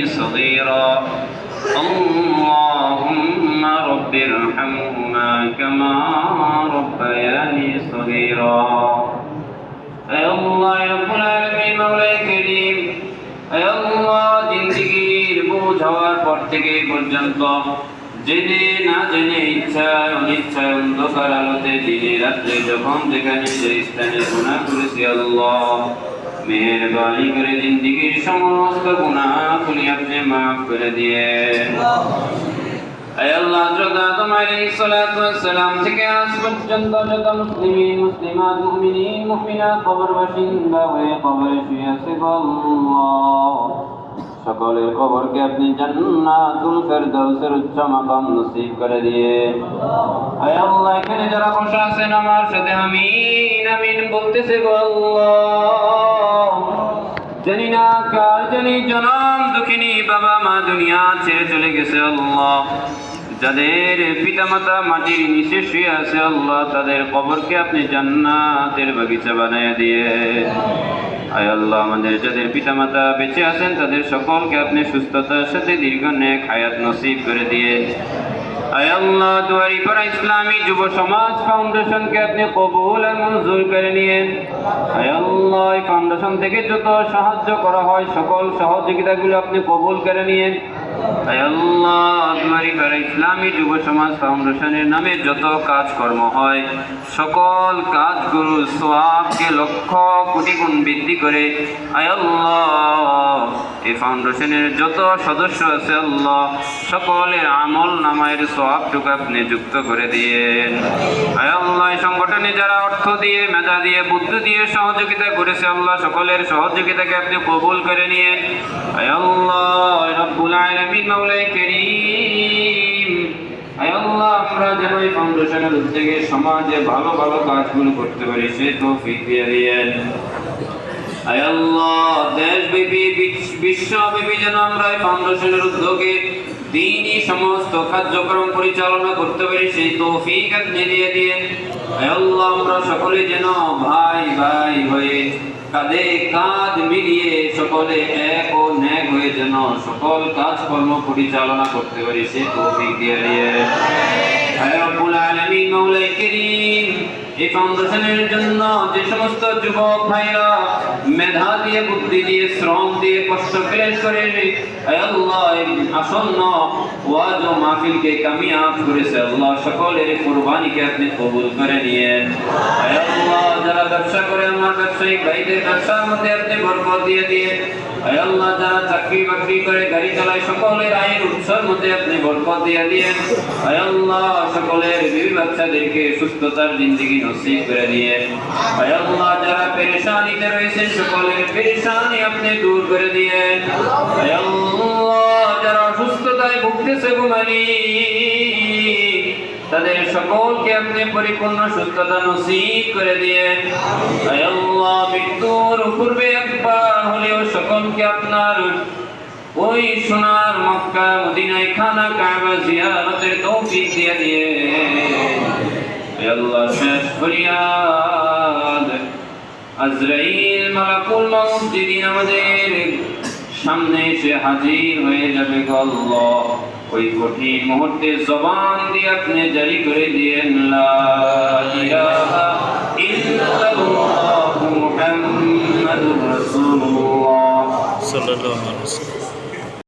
صغيرا اللهم رب ارحمهما كما ربياني صغيرا اے اللہ رب العالمین مولا کریم اے اللہ জিন্দেগীর বোঝ হওয়ার পর থেকে পর্যন্ত জেনে না জেনে ইচ্ছায় অনিচ্ছায় অন্ধকার আলোতে দিনে রাত্রে যখন যেখানে যে স্থানে গুনাহ করেছি আল্লাহ মেহেরবানি করে জিন্দেগীর সমস্ত গুনাহগুলি আপনি মাফ করে দিয়ে আল্লাহ হযরত আদম আলাইহিস সালাতু ওয়াস সালাম থেকে আজ পর্যন্ত যত মুসলিমিন মুসলিমাত মুমিনিন মুমিনাত কবরবাসিন্দা হয়ে কবরে শুয়ে আছে আল্লাহ সকলের কবরকে আপনি জান্নাতুল ফেরদাউসের উচ্চ মাকাম নসিব করে দিয়ে আয় আল্লাহ এখানে যারা বসে আছেন আমার সাথে আমিন আমিন বলতেছে গো আল্লাহ জানি না কার জানি জনম দুঃখিনী বাবা মা দুনিয়া ছেড়ে চলে গেছে আল্লাহ যাদের পিতামাতা মাটির নিচে শুয়ে আছে আল্লাহ তাদের কবরকে আপনি জান্নাতের বাগিচা বানিয়ে দিয়ে আয় আল্লাহ আমাদের যাদের পিতামাতা বেঁচে আছেন তাদের সকলকে আপনি সুস্থতার সাথে দীর্ঘ নেক হায়াত নসিব করে দিয়ে আয় আল্লাহ দুয়ারিপাড়া ইসলামী যুব সমাজ ফাউন্ডেশনকে আপনি কবুল আর মঞ্জুর করে নিয়েন আয় আল্লাহ এই ফাউন্ডেশন থেকে যত সাহায্য করা হয় সকল সহযোগিতাগুলো আপনি কবুল করে নিয়েন আয় আল্লাহ দুয়ারিপাড়া ইসলামী যুব সমাজ ফাউন্ডেশনের নামে যত কাজকর্ম হয় সকল কাজগুলোর সওয়াবকে লক্ষ কোটি গুণ বৃদ্ধি করে আয় আল্লাহ এই ফাউন্ডেশনের যত সদস্য আছে আল্লাহ সকলের আমল নামায়ের সওয়াবটুকু আপনি যুক্ত করে দিয়েন আয় আল্লাহ এই সংগঠনে যারা অর্থ দিয়ে মেধা দিয়ে বুদ্ধি দিয়ে সহযোগিতা করেছে আল্লাহ সকলের সহযোগিতাকে আপনি কবুল করে নিয়েন আয় আল্লাহ রব্বুল আলামিন মাওলা কারীম আয় আল্লাহ আমরা যেন এই ফাউন্ডেশনের উদ্যোগে সমাজে ভালো ভালো কাজগুলো করতে পারি সে তৌফিক দিয়ে দিয়েন আয় আল্লাহ দেশব্যাপী বিশ্বব্যাপী যেন আমরা এই ফাউন্ডেশনের উদ্যোগে দ্বীনি সমস্ত কার্যক্রম পরিচালনা করতে পারি সেই তৌফিক আপনি দিয়ে দিয়েন আয় আল্লাহ আমরা সকলে যেন ভাই ভাই হয়ে কাঁধে কাঁধ মিলিয়ে সকলে এক ও নেক হয়ে যেন সকল কাজকর্ম পরিচালনা করতে পারি সে তৌফিক দিয়ে দিয়েন আয় রব্বুল আলামিন মাওলা কারীম এই ফাউন্ডেশনের জন্য যে সমস্ত যুবক ভাইরা মেধা দিয়ে বুদ্ধি দিয়ে শ্রম দিয়ে কষ্ট ক্লেশ করে আয় আল্লাহ আসন্ন ওয়াজ ও মাহফিলকে কামিয়াব করেছে আল্লাহ সকলের কুরবানিকে আপনি কবুল করে নিয়েন আয় আল্লাহ যারা ব্যবসা করে আমার ব্যবসায়িক ভাইদের ব্যবসার মধ্যে আপনি বরকত দিয়ে দিয়েন আয় আল্লাহ যারা চাকরি বাকরি করে গাড়ি চালায় সকলের আয়ের উৎসর মধ্যে আপনি বরকত দিয়ে দিয়েন আয় আল্লাহ সকলের বিবি বাচ্চাদেরকে সুস্থতার জিন্দেগি নসিব করে দিয়েন আয় আল্লাহ যারা পেরেশানিতে রয়েছেন সকলের পেরেশানি আপনি দূর করে দিয়েন আয় আল্লাহ যারা অসুস্থতায় ভুগতেছে ঘুমানি তাদের সকলকে আপনি পরিপূর্ণ সুস্থতা নসিব করে দিয়েন আয় আল্লাহ মৃত্যুর পূর্বে একবার হলেও সকলকে আপনার ওই সোনার মক্কা মদিনায় খানা কাবা জিয়ারতের তৌফিক দিয়ে দিয়েন আয় আল্লাহ শেষ ফরিয়াদ আজরাইল মালাকুল মউত যেদিন আমাদের সামনে এসে হাজির হয়ে যাবে গো আল্লাহ ওই কঠিন মুহূর্তে জবান দিয়ে আপনি জারি করে দিয়েন লা ইলাহা ইল্লাল্লাহু মুহাম্মাদুর রাসূলুল্লাহ সাল্লাল্লাহু আলাইহি ওয়াসাল্লাম